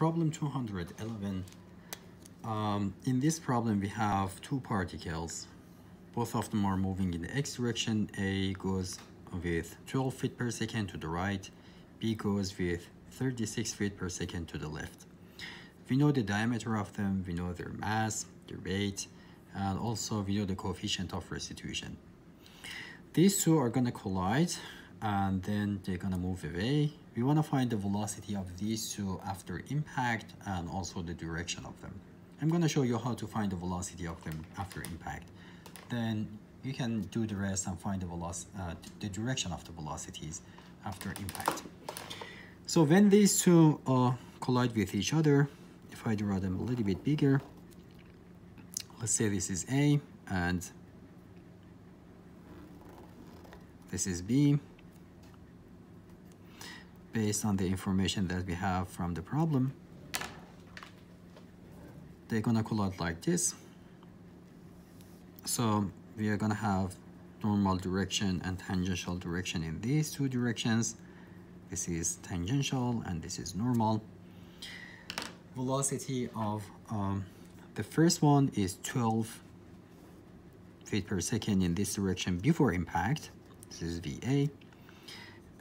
problem 211. In this problem, we have two particles. Both of them are moving in the x direction. A goes with 12 feet per second to the right. B goes with 36 feet per second to the left. We know the diameter of them, we know their mass, their weight, and also we know the coefficient of restitution. These two are going to collide and then they're going to move away. We want to find the velocity of these two after impact and also the direction of them. I'm going to show you how to find the velocity of them after impact. Then you can do the rest and find the direction of the velocities after impact. So when these two collide with each other, if I draw them a little bit bigger, let's say this is A and this is B. Based on the information that we have from the problem, they're gonna collide like this. So we are gonna have normal direction and tangential direction in these two directions. This is tangential and this is normal. Velocity of the first one is 12 feet per second in this direction before impact. This is VA.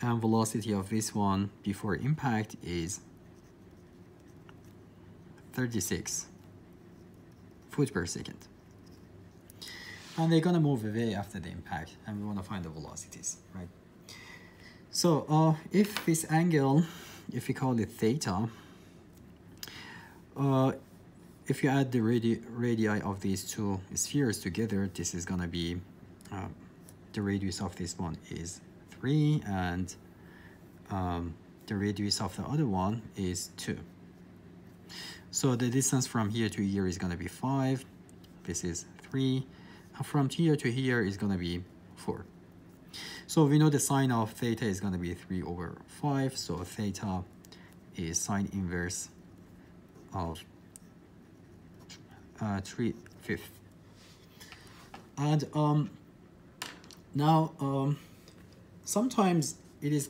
And velocity of this one before impact is 36 foot per second. And they're gonna move away after the impact, and we wanna find the velocities, right? So if this angle, if we call it theta, if you add the radii of these two spheres together, this is gonna be, the radius of this one is 3 and the radius of the other one is 2. So the distance from here to here is going to be 5. This is 3. And from here to here is going to be 4. So we know the sine of theta is going to be 3 over 5. So theta is sine inverse of 3/5. And now sometimes it is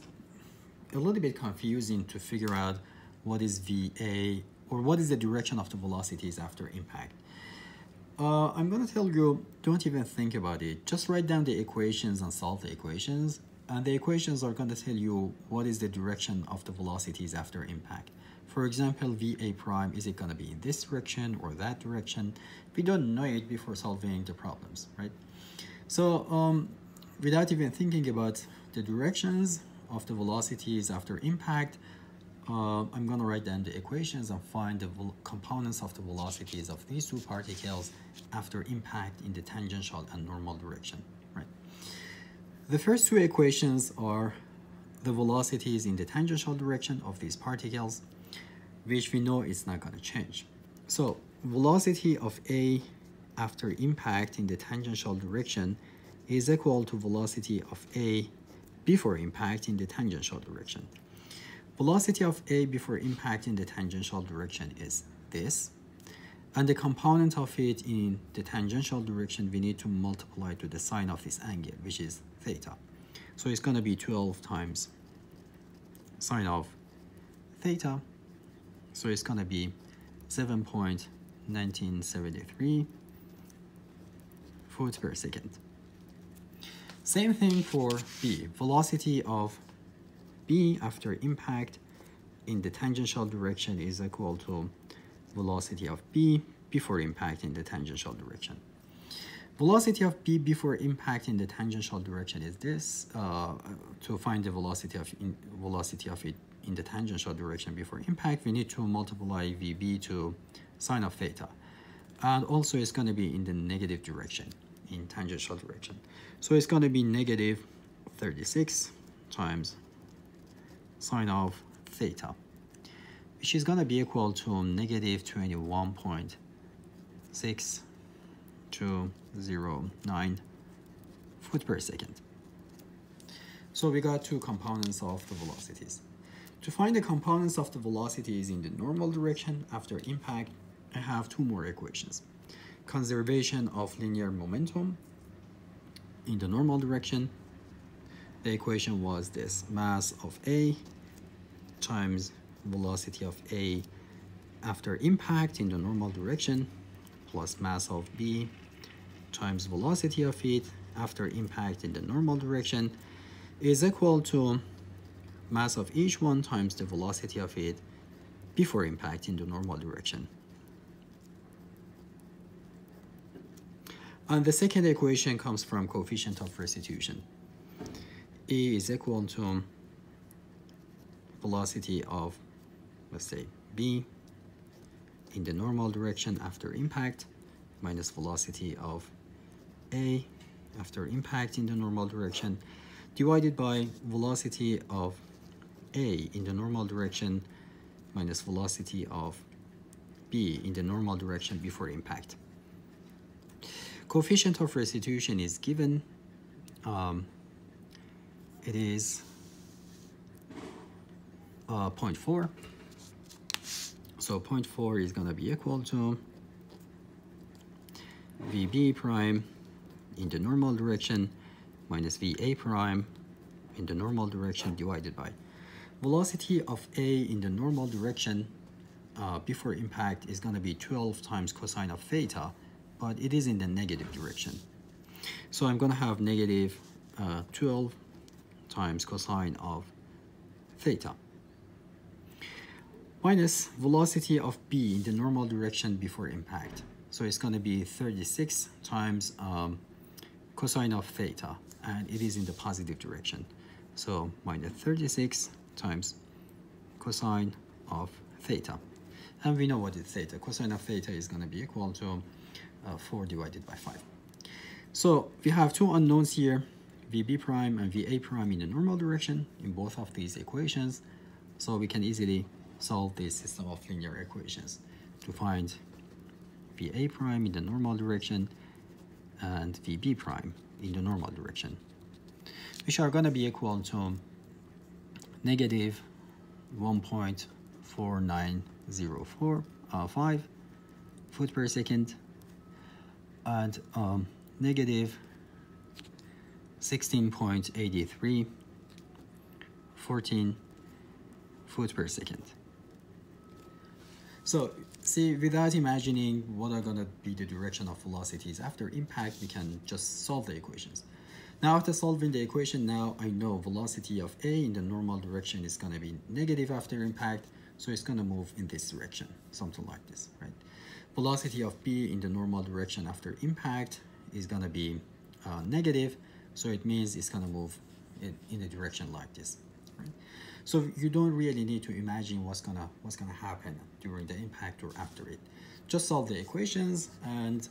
a little bit confusing to figure out what is VA or what is the direction of the velocities after impact. I'm going to tell you, don't even think about it. Just write down the equations and solve the equations. And the equations are going to tell you what is the direction of the velocities after impact. For example, VA prime, is it going to be in this direction or that direction? We don't know it before solving the problems, right? So without even thinking about the directions of the velocities after impact, I'm going to write down the equations and find the components of the velocities of these two particles after impact in the tangential and normal direction, right? The first two equations are the velocities in the tangential direction of these particles, which we know is not going to change. So velocity of A after impact in the tangential direction is equal to velocity of A before impact in the tangential direction. Velocity of A before impact in the tangential direction is this, and the component of it in the tangential direction we need to multiply to the sine of this angle, which is theta. So it's going to be 12 times sine of theta. So it's going to be 7.1973 foot per second. Same thing for B. Velocity of B after impact in the tangential direction is equal to velocity of B before impact in the tangential direction. Velocity of B before impact in the tangential direction is this. To find the velocity of it in the tangential direction before impact, we need to multiply VB to sine of theta. And also it's going to be in the negative direction, in tangential direction. So it's going to be negative 36 times sine of theta, which is going to be equal to negative 21.6209 foot per second. So we got two components of the velocities. To find the components of the velocities in the normal direction after impact, I have two more equations. Conservation of linear momentum in the normal direction. The equation was this: mass of A times velocity of A after impact in the normal direction plus mass of B times velocity of it after impact in the normal direction is equal to mass of each one times the velocity of it before impact in the normal direction. And the second equation comes from coefficient of restitution. E is equal to velocity of, let's say, B in the normal direction after impact minus velocity of A after impact in the normal direction divided by velocity of A in the normal direction minus velocity of B in the normal direction before impact. Coefficient of restitution is given. It is 0.4. So 0.4 is going to be equal to VB prime in the normal direction minus VA prime in the normal direction divided by velocity of A in the normal direction before impact is going to be 12 times cosine of theta, but it is in the negative direction. So I'm going to have negative 12 times cosine of theta minus velocity of B in the normal direction before impact. So it's going to be 36 times cosine of theta, and it is in the positive direction. So minus 36 times cosine of theta. And we know what is theta. Cosine of theta is going to be equal to 4 divided by 5. So we have two unknowns here, VB prime and VA prime in the normal direction in both of these equations. So we can easily solve this system of linear equations to find VA prime in the normal direction and VB prime in the normal direction, which are going to be equal to negative 1.4905 foot per second and negative 16.8314 foot per second. So see, without imagining what are going to be the direction of velocities after impact, we can just solve the equations. Now after solving the equation, now I know velocity of A in the normal direction is going to be negative after impact, so it's going to move in this direction, something like this, right? Velocity of B in the normal direction after impact is going to be negative, so it means it's going to move in a direction like this, right? So you don't really need to imagine what's gonna happen during the impact or after it. Just solve the equations, and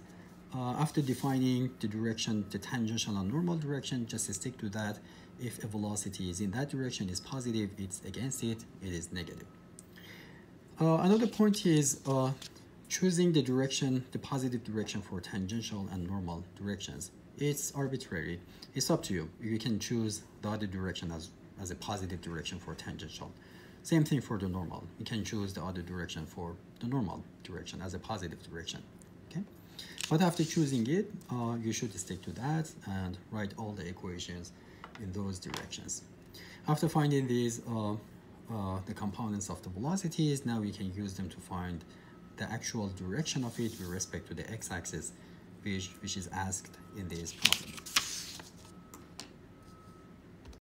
after defining the direction, the tangential and normal direction, just stick to that. If a velocity is in that direction, is positive, it's against it, it is negative. Another point is choosing the direction, the positive direction for tangential and normal directions. It's arbitrary. It's up to you. You can choose the other direction as a positive direction for tangential. Same thing for the normal. You can choose the other direction for the normal direction as a positive direction, okay? But after choosing it, you should stick to that and write all the equations in those directions. After finding these, the components of the velocities, now we can use them to find the actual direction of it with respect to the x-axis, which is asked in this problem.